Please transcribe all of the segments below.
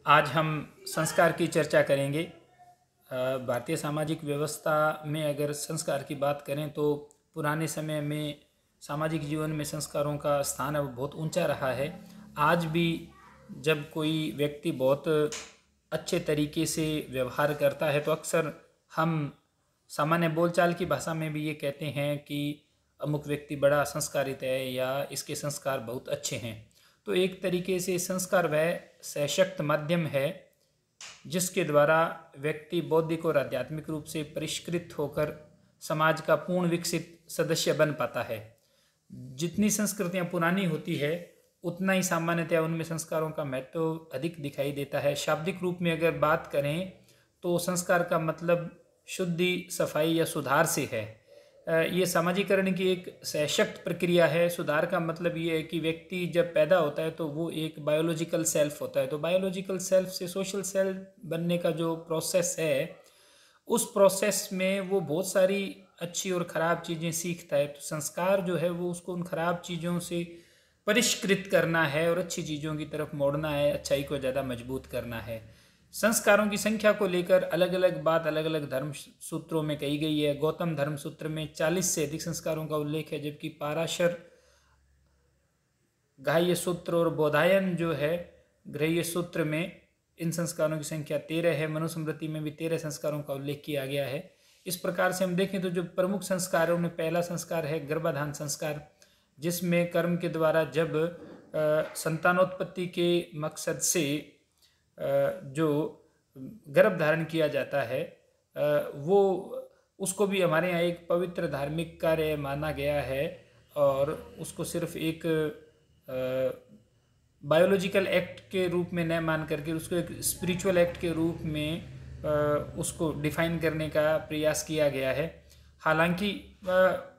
आज हम संस्कार की चर्चा करेंगे। भारतीय सामाजिक व्यवस्था में अगर संस्कार की बात करें तो पुराने समय में सामाजिक जीवन में संस्कारों का स्थान अब बहुत ऊंचा रहा है। आज भी जब कोई व्यक्ति बहुत अच्छे तरीके से व्यवहार करता है तो अक्सर हम सामान्य बोलचाल की भाषा में भी ये कहते हैं कि अमुक व्यक्ति बड़ा संस्कारित है या इसके संस्कार बहुत अच्छे हैं। तो एक तरीके से संस्कार वह सशक्त माध्यम है जिसके द्वारा व्यक्ति बौद्धिक और आध्यात्मिक रूप से परिष्कृत होकर समाज का पूर्ण विकसित सदस्य बन पाता है। जितनी संस्कृतियाँ पुरानी होती है उतना ही सामान्यतया उनमें संस्कारों का महत्व अधिक दिखाई देता है। शाब्दिक रूप में अगर बात करें तो संस्कार का मतलब शुद्धि, सफाई या सुधार से है। ये सामाजिकरण की एक सशक्त प्रक्रिया है। सुधार का मतलब ये है कि व्यक्ति जब पैदा होता है तो वो एक बायोलॉजिकल सेल्फ होता है, तो बायोलॉजिकल सेल्फ से सोशल सेल्फ बनने का जो प्रोसेस है उस प्रोसेस में वो बहुत सारी अच्छी और ख़राब चीज़ें सीखता है। तो संस्कार जो है वो उसको उन ख़राब चीज़ों से परिष्कृत करना है और अच्छी चीज़ों की तरफ मोड़ना है, अच्छाई को ज़्यादा मजबूत करना है। संस्कारों की संख्या को लेकर अलग अलग बात अलग अलग धर्म सूत्रों में कही गई है। गौतम धर्म सूत्र में 40 से अधिक संस्कारों का उल्लेख है, जबकि पाराशर गाह्य सूत्र और बोधायन जो है गृह्य सूत्र में इन संस्कारों की संख्या 13 है। मनुस्मृति में भी 13 संस्कारों का उल्लेख किया गया है। इस प्रकार से हम देखें तो जो प्रमुख संस्कार है उनमें पहला संस्कार है गर्भाधान संस्कार, जिसमें कर्म के द्वारा जब संतानोत्पत्ति के मकसद से जो गर्भ धारण किया जाता है वो उसको भी हमारे यहाँ एक पवित्र धार्मिक कार्य माना गया है और उसको सिर्फ एक बायोलॉजिकल एक्ट के रूप में न मान करके उसको एक स्पिरिचुअल एक्ट के रूप में उसको डिफाइन करने का प्रयास किया गया है। हालांकि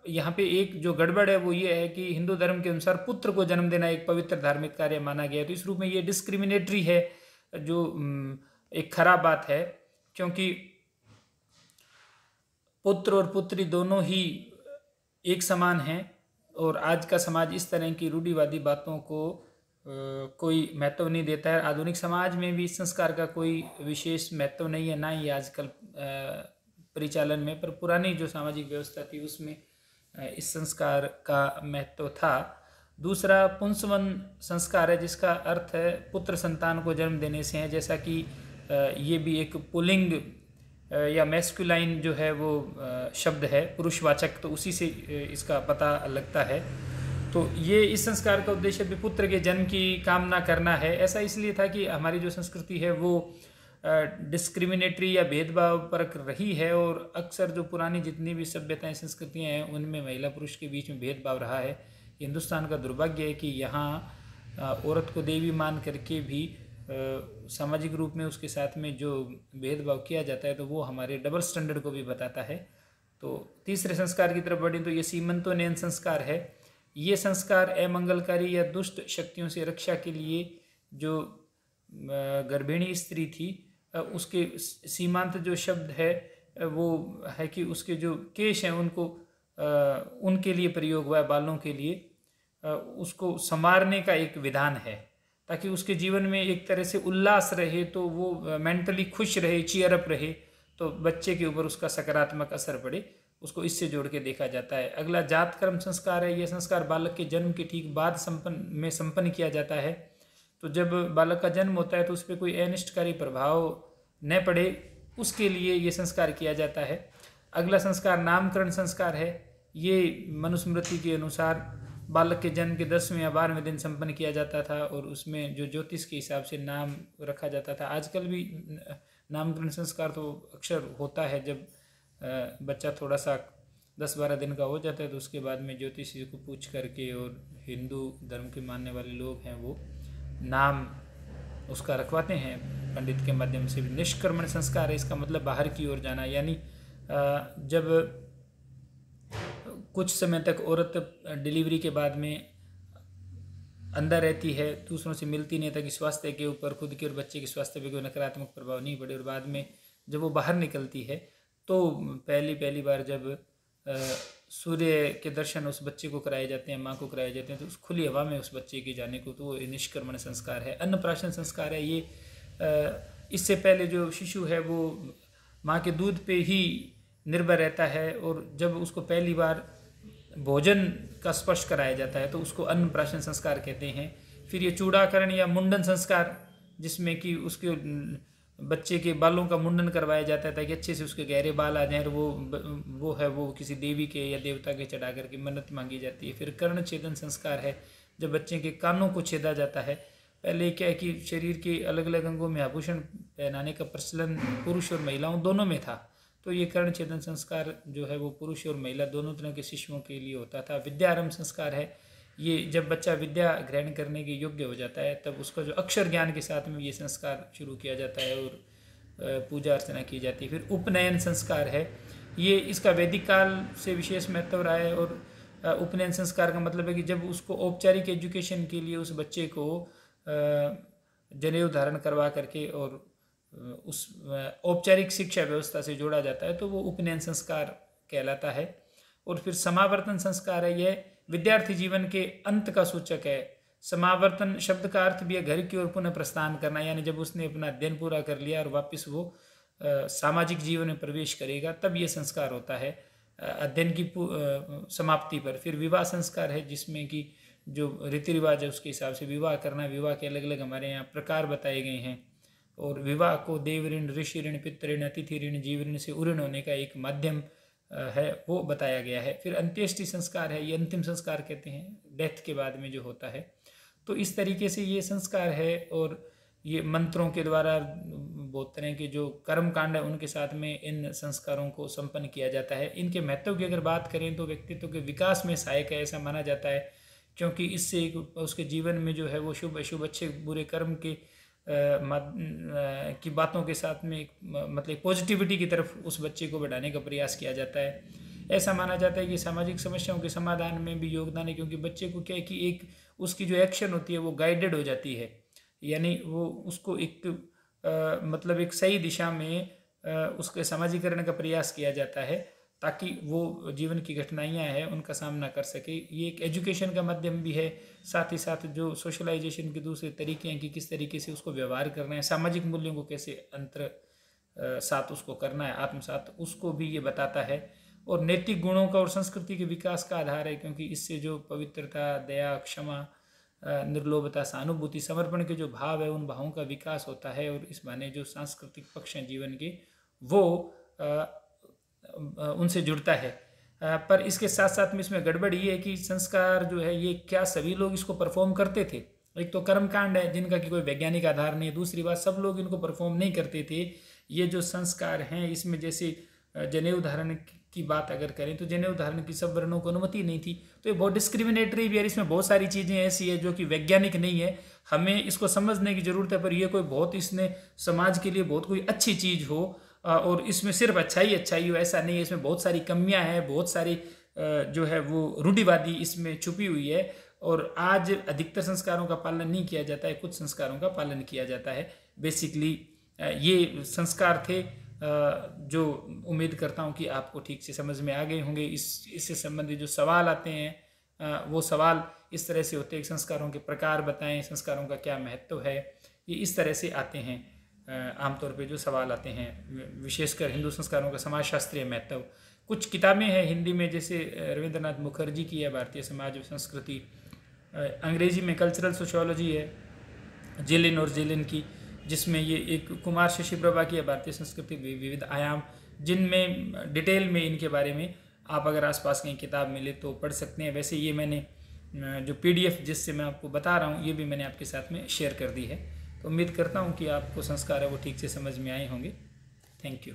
यहाँ पे एक जो गड़बड़ है वो ये है कि हिंदू धर्म के अनुसार पुत्र को जन्म देना एक पवित्र धार्मिक कार्य माना गया है, तो इस रूप में ये डिस्क्रिमिनेटरी है, जो एक खराब बात है, क्योंकि पुत्र और पुत्री दोनों ही एक समान हैं और आज का समाज इस तरह की रूढ़िवादी बातों को कोई महत्व नहीं देता है। आधुनिक समाज में भी इस संस्कार का कोई विशेष महत्व नहीं है, ना ही आजकल परिचालन में, पर पुरानी जो सामाजिक व्यवस्था थी उसमें इस संस्कार का महत्व था। दूसरा पुंसवन संस्कार है, जिसका अर्थ है पुत्र संतान को जन्म देने से है, जैसा कि ये भी एक पुल्लिंग या मैस्कुलाइन जो है वो शब्द है, पुरुषवाचक, तो उसी से इसका पता लगता है। तो ये इस संस्कार का उद्देश्य भी पुत्र के जन्म की कामना करना है। ऐसा इसलिए था कि हमारी जो संस्कृति है वो डिस्क्रिमिनेटरी या भेदभाव परक रही है और अक्सर जो पुरानी जितनी भी सभ्यताएं संस्कृतियां हैं उनमें महिला पुरुष के बीच में भेदभाव रहा है। हिंदुस्तान का दुर्भाग्य है कि यहाँ औरत को देवी मान करके भी सामाजिक रूप में उसके साथ में जो भेदभाव किया जाता है तो वो हमारे डबल स्टैंडर्ड को भी बताता है। तो तीसरे संस्कार की तरफ बढ़ें तो ये सीमंतोनयन संस्कार है। ये संस्कार अमंगलकारी या दुष्ट शक्तियों से रक्षा के लिए जो गर्भिणी स्त्री थी उसके सीमांत जो शब्द है वो है कि उसके जो केश हैं उनको उनके लिए प्रयोग हुआ है, बालों के लिए उसको संवारने का एक विधान है ताकि उसके जीवन में एक तरह से उल्लास रहे, तो वो मेंटली खुश रहे, चीयर अप रहे, तो बच्चे के ऊपर उसका सकारात्मक असर पड़े, उसको इससे जोड़ के देखा जाता है। अगला जात कर्म संस्कार है। यह संस्कार बालक के जन्म के ठीक बाद संपन्न किया जाता है। तो जब बालक का जन्म होता है तो उस पर कोई अनिष्टकारी प्रभाव न पड़े उसके लिए ये संस्कार किया जाता है। अगला संस्कार नामकरण संस्कार है। ये मनुस्मृति के अनुसार बालक के जन्म के 10वें या 12वें दिन संपन्न किया जाता था और उसमें जो ज्योतिष के हिसाब से नाम रखा जाता था। आजकल भी नामकरण संस्कार तो अक्सर होता है, जब बच्चा थोड़ा सा 10-12 दिन का हो जाता है तो उसके बाद में ज्योतिषी को पूछ करके, और हिंदू धर्म के मानने वाले लोग हैं वो नाम उसका रखवाते हैं पंडित के माध्यम से। निष्क्रमण संस्कार है। इसका मतलब बाहर की ओर जाना, यानी जब कुछ समय तक औरत डिलीवरी के बाद में अंदर रहती है, दूसरों से मिलती नहीं, ताकि स्वास्थ्य के ऊपर, खुद के और बच्चे के स्वास्थ्य पे कोई नकारात्मक प्रभाव नहीं पड़े, और बाद में जब वो बाहर निकलती है तो पहली बार जब सूर्य के दर्शन उस बच्चे को कराए जाते हैं, माँ को कराए जाते हैं, तो उस खुली हवा में उस बच्चे के जाने को, तो वो निष्क्रमण संस्कार है। अन्नप्राशन संस्कार है। ये इससे पहले जो शिशु है वो माँ के दूध पे ही निर्भर रहता है, और जब उसको पहली बार भोजन का स्पर्श कराया जाता है तो उसको अन्नप्राशन संस्कार कहते हैं। फिर ये चूड़ाकरण या मुंडन संस्कार, जिसमें कि उसके बच्चे के बालों का मुंडन करवाया जाता है ताकि अच्छे से उसके गहरे बाल आ जाएं, और वो किसी देवी के या देवता के चढ़ा करके मन्नत मांगी जाती है। फिर कर्ण छेदन संस्कार है, जब बच्चे के कानों को छेदा जाता है। पहले क्या है कि शरीर के अलग अलग अंगों में आभूषण पहनाने का प्रचलन पुरुष और महिलाओं दोनों में था, तो ये कर्ण छेदन संस्कार जो है वो पुरुष और महिला दोनों तरह के शिशुओं के लिए होता था। विद्यारंभ संस्कार है, ये जब बच्चा विद्या ग्रहण करने के योग्य हो जाता है तब उसका जो अक्षर ज्ञान के साथ में ये संस्कार शुरू किया जाता है और पूजा अर्चना की जाती है। फिर उपनयन संस्कार है, ये इसका वैदिक काल से विशेष महत्व रहा है, और उपनयन संस्कार का मतलब है कि जब उसको औपचारिक एजुकेशन के लिए उस बच्चे को जनेऊ धारण करवा करके और उस औपचारिक शिक्षा व्यवस्था से जोड़ा जाता है तो वो उपनयन संस्कार कहलाता है। और फिर समावर्तन संस्कार है, यह विद्यार्थी जीवन के अंत का सूचक है। समावर्तन शब्द का अर्थ भी है घर की ओर पुनः प्रस्थान करना, यानी जब उसने अपना अध्ययन पूरा कर लिया और वापस वो सामाजिक जीवन में प्रवेश करेगा तब ये संस्कार होता है अध्ययन की समाप्ति पर। फिर विवाह संस्कार है, जिसमें कि जो रीति रिवाज है उसके हिसाब से विवाह करना। विवाह के अलग अलग हमारे यहाँ प्रकार बताए गए हैं, और विवाह को देव ऋण, ऋषि ऋण, पितृ ऋण, अतिथि ऋण, जीव ऋण से उऋण होने का एक माध्यम है वो बताया गया है। फिर अंत्येष्टि संस्कार है, ये अंतिम संस्कार कहते हैं डेथ के बाद में जो होता है। तो इस तरीके से ये संस्कार है, और ये मंत्रों के द्वारा बहुत तरह के जो कर्म कांड है उनके साथ में इन संस्कारों को संपन्न किया जाता है। इनके महत्व की अगर बात करें तो व्यक्तित्व के विकास में सहायक है ऐसा माना जाता है, क्योंकि इससे उसके जीवन में जो है वो शुभ अशुभ, अच्छे बुरे कर्म के की बातों के साथ में मतलब पॉजिटिविटी की तरफ उस बच्चे को बढ़ाने का प्रयास किया जाता है। ऐसा माना जाता है कि सामाजिक समस्याओं के समाधान में भी योगदान है, क्योंकि बच्चे को क्या है कि एक उसकी जो एक्शन होती है वो गाइडेड हो जाती है, यानी वो उसको एक मतलब एक सही दिशा में उसके सामाजिकरण का प्रयास किया जाता है ताकि वो जीवन की कठिनाइयाँ हैं उनका सामना कर सके। ये एक एजुकेशन का माध्यम भी है, साथ ही साथ जो सोशलाइजेशन के दूसरे तरीके हैं कि किस तरीके से उसको व्यवहार करना है, सामाजिक मूल्यों को कैसे अंतर साथ उसको करना है, आत्मसात, उसको भी ये बताता है। और नैतिक गुणों का और संस्कृति के विकास का आधार है, क्योंकि इससे जो पवित्रता, दया, क्षमा, निर्लोभता, सहानुभूति, समर्पण के जो भाव है उन भावों का विकास होता है। और इस बहाने जो सांस्कृतिक पक्ष हैं जीवन के वो उनसे जुड़ता है। पर इसके साथ साथ में इसमें गड़बड़ ये है कि संस्कार जो है ये क्या सभी लोग इसको परफॉर्म करते थे? एक तो कर्मकांड है जिनका कि कोई वैज्ञानिक आधार नहीं है, दूसरी बात सब लोग इनको परफॉर्म नहीं करते थे। ये जो संस्कार हैं इसमें जैसे जनेऊ धारण की बात अगर करें तो जनेऊ धारण की सब वर्णों को अनुमति नहीं थी, तो ये बहुत डिस्क्रिमिनेटरी भी है। इसमें बहुत सारी चीज़ें ऐसी है जो कि वैज्ञानिक नहीं है, हमें इसको समझने की ज़रूरत है। पर ये कोई बहुत इसने समाज के लिए बहुत कोई अच्छी चीज़ हो और इसमें सिर्फ अच्छाई हो ऐसा नहीं है, इसमें बहुत सारी कमियां हैं, बहुत सारी जो है वो रूढ़िवादी इसमें छुपी हुई है। और आज अधिकतर संस्कारों का पालन नहीं किया जाता है, कुछ संस्कारों का पालन किया जाता है। बेसिकली ये संस्कार थे जो उम्मीद करता हूँ कि आपको ठीक से समझ में आ गए होंगे। इससे संबंधित जो सवाल आते हैं वो सवाल इस तरह से होते हैं, संस्कारों के प्रकार बताएं, संस्कारों का क्या महत्व है, ये इस तरह से आते हैं आमतौर पे जो सवाल आते हैं। विशेषकर हिंदू संस्कारों का समाजशास्त्रीय महत्व, कुछ किताबें हैं हिंदी में जैसे रविंद्रनाथ मुखर्जी की है भारतीय समाज और संस्कृति, अंग्रेजी में कल्चरल सोशियोलॉजी है जेलिन और जेलिन की, जिसमें ये एक कुमार शशि प्रभा की है भारतीय संस्कृति विविध आयाम, जिनमें डिटेल में इनके बारे में आप अगर आसपास कहीं किताब मिले तो पढ़ सकते हैं। वैसे ये मैंने जो PDF जिससे मैं आपको बता रहा हूँ ये भी मैंने आपके साथ में शेयर कर दी है। तो उम्मीद करता हूँ कि आपको संस्कार है वो ठीक से समझ में आए होंगे। Thank you.